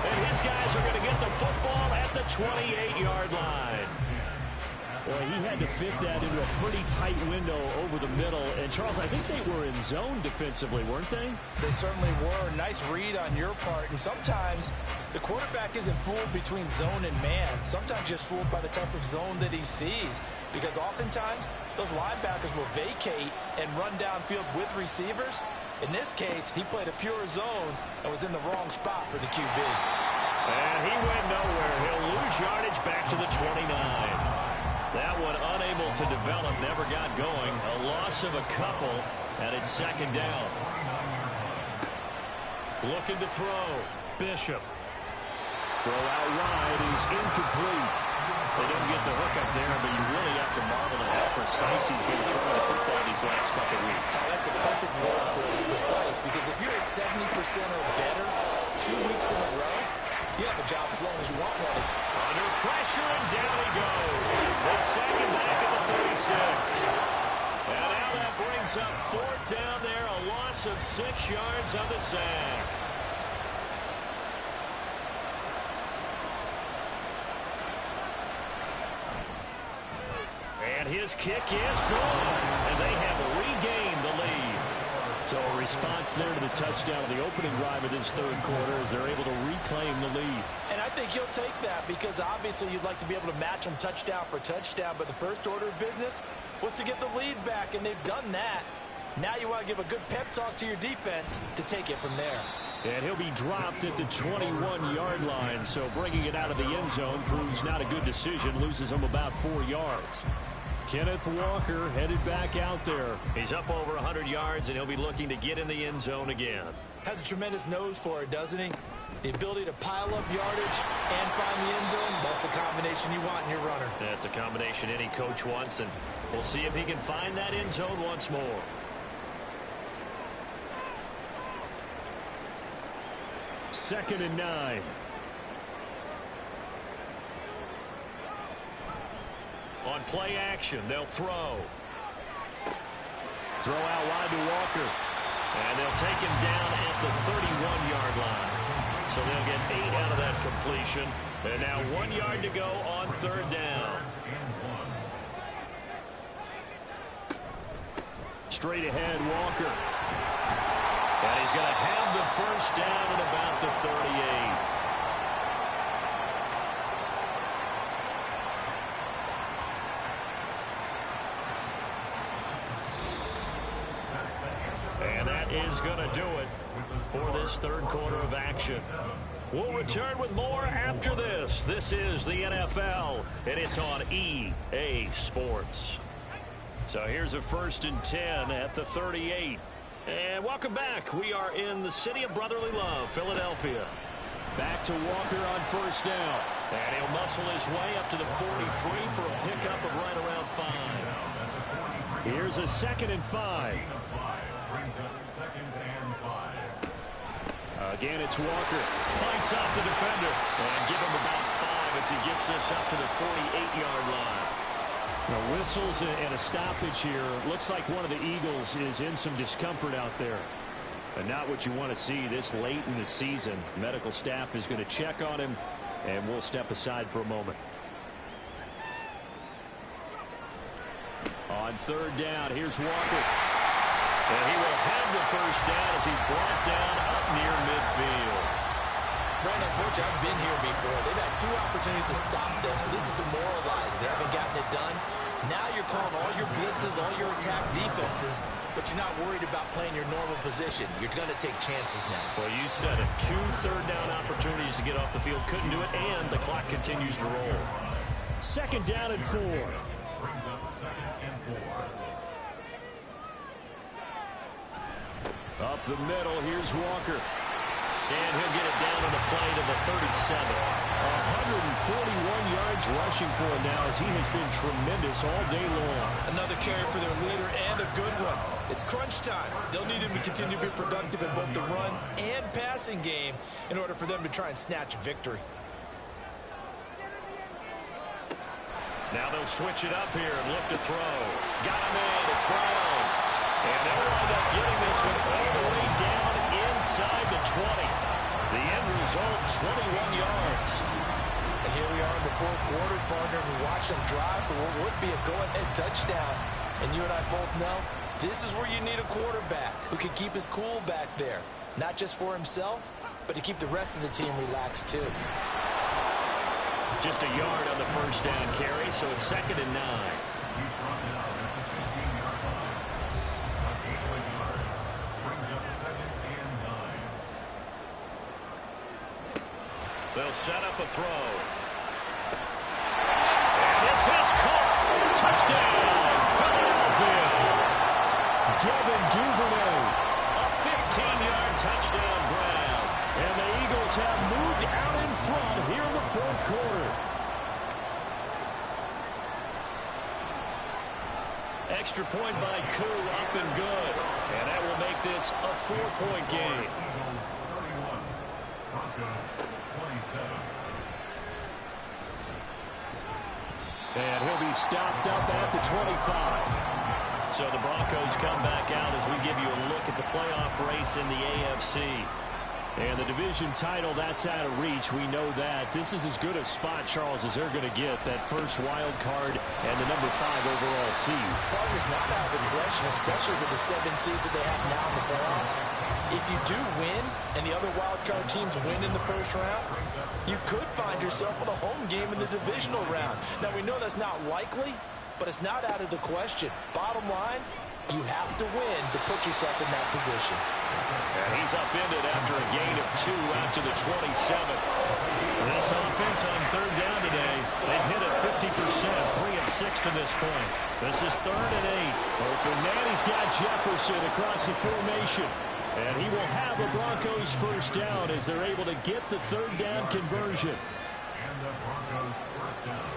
D: And his guys are going to get the football at the 28-yard line. Well, he had to fit that into a pretty tight window over the middle. And, Charles, I think they were in zone defensively, weren't they?
G: They certainly were. Nice read on your part. And sometimes the quarterback isn't fooled between zone and man. Sometimes just fooled by the type of zone that he sees. Because oftentimes those linebackers will vacate and run downfield with receivers. In this case, he played a pure zone and was in the wrong spot for the QB.
D: And he went nowhere. He'll lose yardage back to the 29. That one unable to develop, never got going. A loss of a couple, and it's 2nd down. Looking to throw. Bishop. Throw out wide is incomplete. They don't get the hook up there, but you really have to marvel at how precise he's been throwing the football these last couple weeks.
G: Oh, that's a perfect word for it, precise, because if you're at 70% or better 2 weeks in a row, you have a job as long as you want one.
D: Under pressure, and down he goes. They sack him back at the 36. And now that brings up 4th down there, a loss of 6 yards on the sack. And his kick is good. And they have regained the lead. So a response there to the touchdown of the opening drive of this 3rd quarter as they're able to reclaim the lead.
G: And I think you'll take that because obviously you'd like to be able to match them touchdown for touchdown, but the first order of business was to get the lead back, and they've done that. Now you want to give a good pep talk to your defense to take it from there.
D: And he'll be dropped at the 21-yard line, so bringing it out of the end zone proves not a good decision, loses him about 4 yards. Kenneth Walker headed back out there. He's up over 100 yards, and he'll be looking to get in the end zone again.
G: Has a tremendous nose for it, doesn't he? The ability to pile up yardage and find the end zone, that's the combination you want in your runner.
D: That's a combination any coach wants, and we'll see if he can find that end zone once more. Second and 9. On play action, they'll throw. Throw out wide to Walker. And they'll take him down at the 31-yard line. So they'll get 8 out of that completion. And now 1 yard to go on third down. Straight ahead, Walker. And he's going to have the first down at about the 38. And that is going to do it for this third quarter of action. We'll return with more after this. This is the NFL, and it's on EA Sports. So here's a 1st and 10 at the 38. And welcome back. We are in the city of brotherly love, Philadelphia. Back to Walker on first down. And he'll muscle his way up to the 43 for a pickup of right around 5. Here's a 2nd and 5. Again, it's Walker. Fights off the defender. And give him about 5 as he gets this up to the 48-yard line. Now, whistles and a stoppage here. Looks like one of the Eagles is in some discomfort out there. And not what you want to see this late in the season. Medical staff is going to check on him, and we'll step aside for a moment. On third down, here's Walker. And he will have the first down as he's brought down up near midfield.
G: Brandon, unfortunately, I've been here before. They've had 2 opportunities to stop them, so this is demoralizing. They haven't gotten it done. Now you're calling all your blitzes, all your attack defenses, but you're not worried about playing your normal position. You're going to take chances now.
D: Well, you said it. 2 third-down opportunities to get off the field. Couldn't do it, and the clock continues to roll. 2nd down and 4.
E: Brings up 2nd and 4.
D: Up the middle, here's Walker. And he'll get it down on the play to the 37. 141 yards rushing for him now as he has been tremendous all day long.
G: Another carry for their leader and a good one. It's crunch time. They'll need him to continue to be productive in both the run and passing game in order for them to try and snatch victory.
D: Now they'll switch it up here and look to throw. Got him in. It's Brown. And they'll wind up getting this one all the way down inside the 20. The end result, 21 yards.
G: And here we are in the 4th quarter, partner. We watch them drive for what would be a go-ahead touchdown. And you and I both know this is where you need a quarterback who can keep his cool back there. Not just for himself, but to keep the rest of the team relaxed too.
D: Just a yard on the first down carry, so it's 2nd and 9. They'll set up a throw. And this is caught. Touchdown, Philadelphia. Devin Duvernay. A 15-yard touchdown grab. And the Eagles have moved out in front here in the 4th quarter. Extra point by Koo, up and good. And that will make this a 4-point game. And he'll be stopped up at the 25. So the Broncos come back out as we give you a look at the playoff race in the AFC. And the division title, that's out of reach. We know that. This is as good a spot, Charles, as they're going to get. That first wild card and the number 5 overall seed.
G: Partner's not out of the question, especially with the 7 seeds that they have now in the playoffs. If you do win and the other wild card teams win in the first round, you could find yourself with a home game in the divisional round. Now, we know that's not likely, but it's not out of the question. Bottom line, you have to win to put yourself in that position.
D: And he's upended after a gain of 2 out to the 27. This offense on third down today, they've hit it 50%, 3 of 6 to this point. This is 3rd and 8. Open man, he's got Jefferson across the formation. And he will have the Broncos first down as they're able to get the third down conversion.
E: And the Broncos first down.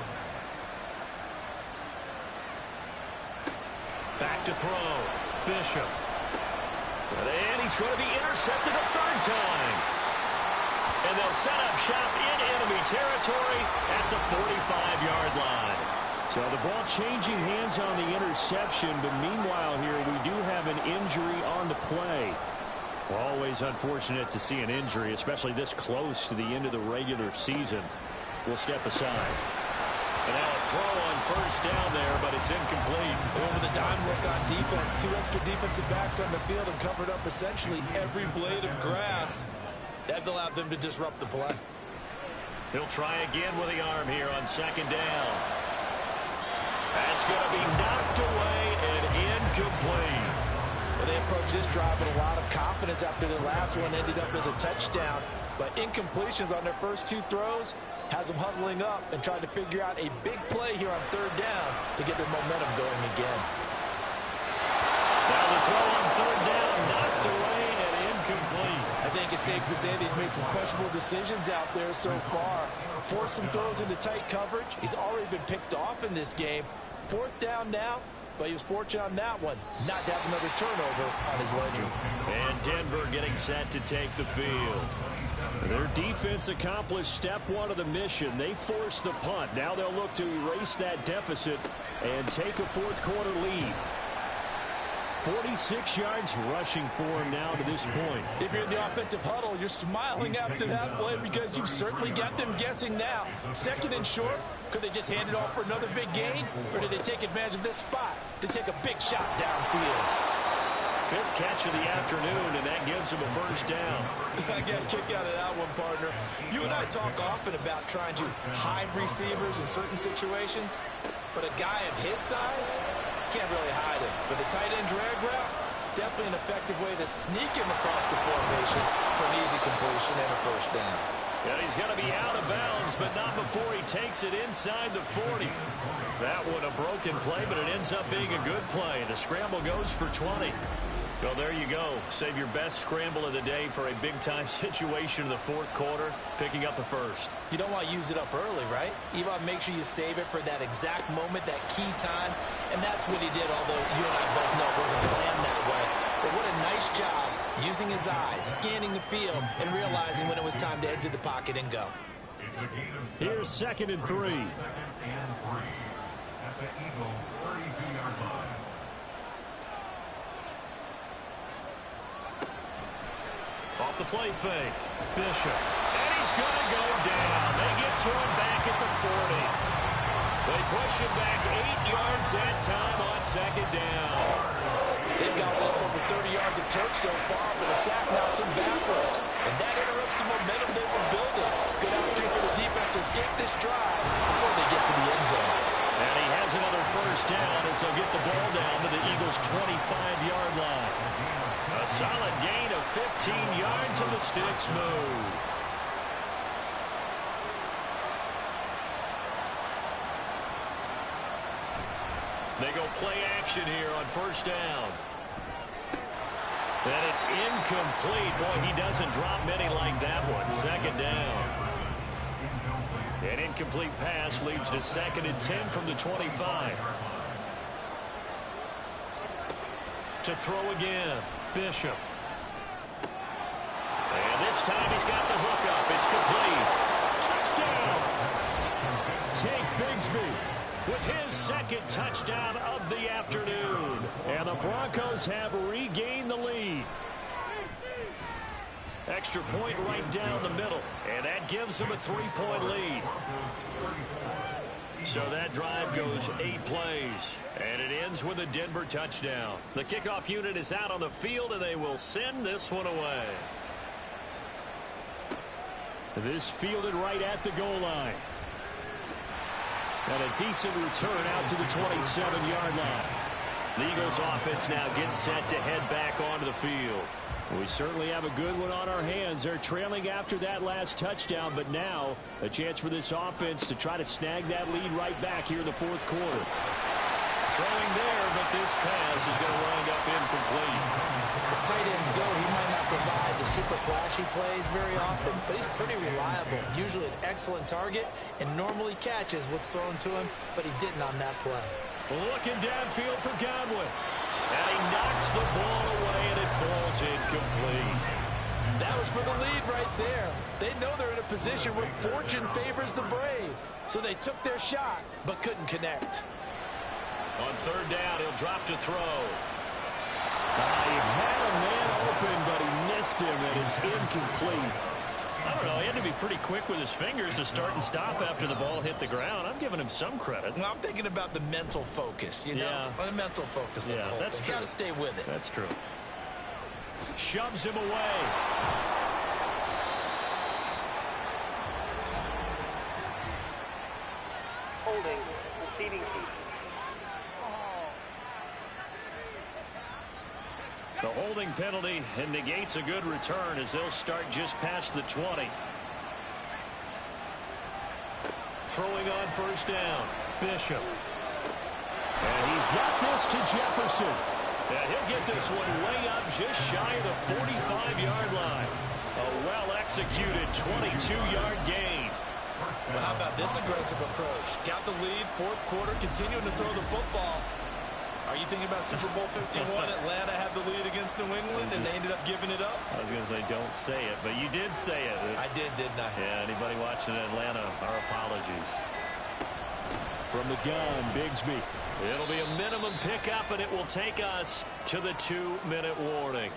D: Back to throw. Bishop. And he's going to be intercepted a 3rd time. And they'll set up shop in enemy territory at the 45-yard line. So the ball changing hands on the interception, but meanwhile here we do have an injury on the play. Always unfortunate to see an injury, especially this close to the end of the regular season. We'll step aside.
F: And now a throw on first down there, but it's incomplete.
G: And with a dime look on defense, 2 extra defensive backs on the field and covered up essentially every blade of grass. That allowed them to disrupt the play.
D: He'll try again with the arm here on second down. That's going to be knocked away and incomplete.
G: Well, they approached this drive with a lot of confidence after their last one ended up as a touchdown. But incompletions on their first 2 throws has them huddling up and trying to figure out a big play here on third down to get their momentum going again.
D: Now the throw on third down, knocked away and incomplete.
G: I think it's safe to say that he's made some questionable decisions out there so far. Forced some throws into tight coverage. He's already been picked off in this game. Fourth down now, but he was fortunate on that one not to have another turnover on his ledger.
D: And Denver getting set to take the field. Their defense accomplished step 1 of the mission. They forced the punt. Now they'll look to erase that deficit and take a fourth quarter lead. 46 yards rushing for him now to this point.
G: If you're in the offensive huddle, you're smiling after that play because you've certainly got them guessing now. Second and short, could they just hand it off for another big gain? Or did they take advantage of this spot to take a big shot downfield?
D: 5th catch of the afternoon, and that gives him a first down.
G: I got a kick out of that one, partner. You and I talk often about trying to hide receivers in certain situations, but a guy of his size can't really hide him. But the tight end drag route, definitely an effective way to sneak him across the formation for an easy completion and a first down.
D: And he's going to be out of bounds, but not before he takes it inside the 40. That one a broken play, but it ends up being a good play. The scramble goes for 20. So there you go. Save your best scramble of the day for a big-time situation in the fourth quarter, picking up the first.
G: You don't want to use it up early, right? You want to make sure you save it for that exact moment, that key time. And that's what he did, although you and I both know it wasn't planned that way. But what a nice job using his eyes, scanning the field, and realizing when it was time to exit the pocket and go.
D: Here's 2nd and 3.
E: 2nd and 3 at the Eagles' 32-yard line.
D: Off the play fake, Bishop. And he's going to go down. They get to him back at the 40. They push him back 8 yards that time on second down.
G: They've got well over 30 yards of turf so far, but a sack knocks them backwards. And that interrupts the momentum they were building. Good opportunity for the defense to escape this drive before they get to the end zone.
D: And he has another first down as they'll get the ball down to the Eagles' 25-yard line. A solid gain of 15 yards and the sticks move. They go play action here on first down. And it's incomplete. Boy, he doesn't drop many like that one. Second down. An incomplete pass leads to 2nd and 10 from the 25. To throw again, Bishop. And this time he's got the hook up. It's complete. Touchdown. Tank Bigsby with his 2nd touchdown of the afternoon. And the Broncos have regained the lead. Extra point right down the middle. And that gives them a 3-point lead. So that drive goes 8 plays. And it ends with a Denver touchdown. The kickoff unit is out on the field, and they will send this one away. This fielded right at the goal line. And a decent return out to the 27-yard line. The Eagles offense now gets set to head back onto the field. We certainly have a good one on our hands. They're trailing after that last touchdown, but now a chance for this offense to try to snag that lead right back here in the fourth quarter. Throwing there, but this pass is going to wind up incomplete.
G: As tight ends go, he might not provide the super flashy plays very often, but he's pretty reliable. Usually an excellent target and normally catches what's thrown to him, but he didn't on that play.
D: Looking downfield for Godwin. And he knocks the ball away, and it falls incomplete.
G: That was for the lead right there. They know they're in a position where fortune favors the brave. So they took their shot, but couldn't connect.
D: On third down, he'll drop to throw. He had a man open, but he missed him, and it's incomplete. I don't know. He had to be pretty quick with his fingers to start and stop after the ball hit the ground. I'm giving him some credit.
G: Well, I'm thinking about the mental focus, you know?
D: Yeah.
G: The mental focus.
D: Yeah, that's true.
G: Got to stay with it.
D: That's true. Shoves him away.
A: Holding. Receiving team.
D: The holding penalty and negates a good return as they'll start just past the 20. Throwing on first down, Bishop. And he's got this to Jefferson. And he'll get this one way up just shy of the 45-yard line. A well-executed 22-yard gain.
G: Well, how about this aggressive approach? Got the lead, fourth quarter, continuing to throw the football. Are you thinking about Super Bowl 51? Atlanta had the lead against New England, and they ended up giving it up?
D: I was going to say, don't say it, but you did say it.
G: I did, didn't I?
D: Yeah, anybody watching Atlanta, our apologies. From the gun, Bigsby. It'll be a minimum pickup, and it will take us to the 2-minute warning.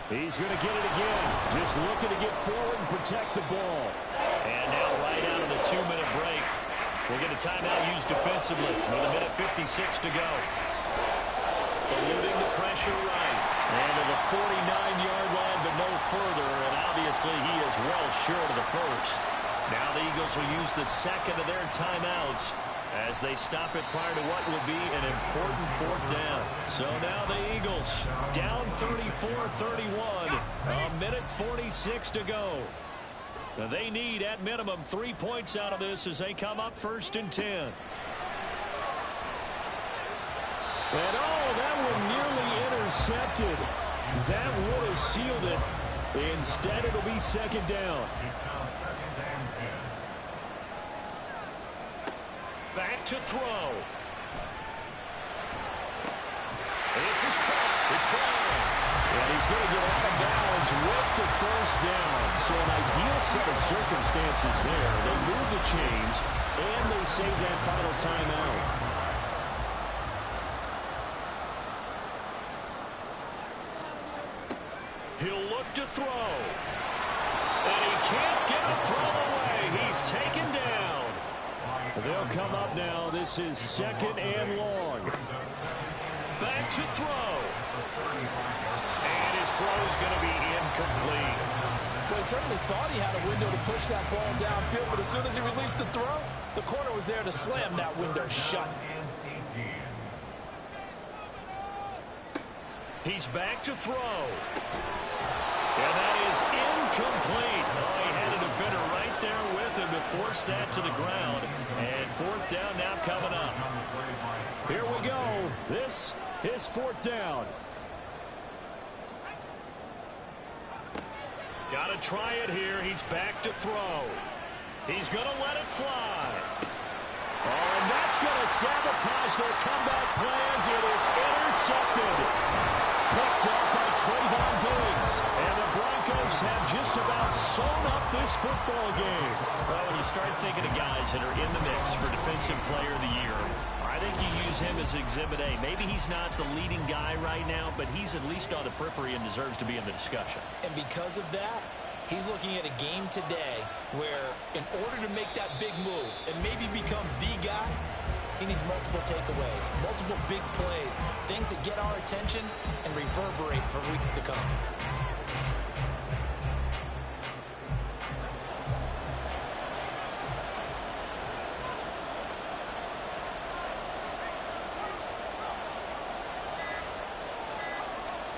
D: He's going to get it again. Just looking to get forward and protect the ball. And now right out of the 2-minute break, we'll get a timeout used defensively with a minute 56 to go. Eluding the pressure right. And to the 49-yard line, but no further. And obviously he is well short of the first. Now the Eagles will use the second of their timeouts as they stop it prior to what will be an important fourth down. So now the Eagles down 34-31. A minute 46 to go. Now they need at minimum 3 points out of this as they come up first and 10. And oh, that one nearly intercepted. That would have sealed it. Instead, it'll be second down. Back to throw. This is caught. It's Brown. And he's going to get out of bounds with the first down. So an ideal set of circumstances there. They move the chains, and they save that final timeout. He'll look to throw. And he can't get a throw away. He's taken down. They'll come up now. This is second and long. Back to throw. And his throw's going to be incomplete.
G: Well, he certainly thought he had a window to push that ball downfield, but as soon as he released the throw, the corner was there to slam that window shut.
D: He's back to throw. And that is incomplete. Oh, he had a defender right there with him to force that to the ground. And fourth down now coming up. Here we go. This is fourth down. Got to try it here. He's back to throw. He's going to let it fly. Oh, and that's going to sabotage their comeback plans. It is intercepted. Picked up by Trayvon Diggs. And the Broncos have just about sewn up this football game. Well, when you start thinking of guys that are in the mix for Defensive Player of the Year, I think you use him as Exhibit A. Maybe he's not the leading guy right now, but he's at least on the periphery and deserves to be in the discussion.
G: And because of that, he's looking at a game today where in order to make that big move and maybe become the guy, he needs multiple takeaways, multiple big plays, things that get our attention and reverberate for weeks to come.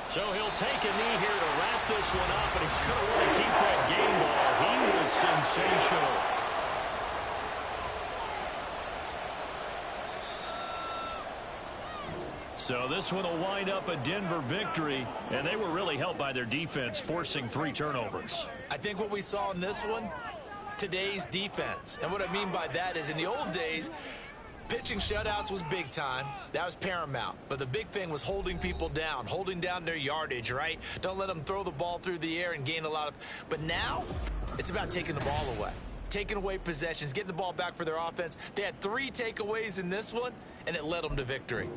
D: So he'll take a knee here to wrap this one up, and he's going to want to keep that game ball. He was sensational. So this one will wind up a Denver victory, and they were really helped by their defense, forcing 3 turnovers.
G: I think what we saw in this one, today's defense. And what I mean by that is in the old days, pitching shutouts was big time. That was paramount. But the big thing was holding people down, holding down their yardage, right? Don't let them throw the ball through the air and gain a lot of... But now, it's about taking the ball away. Taking away possessions, getting the ball back for their offense. They had 3 takeaways in this one, and it led them to victory.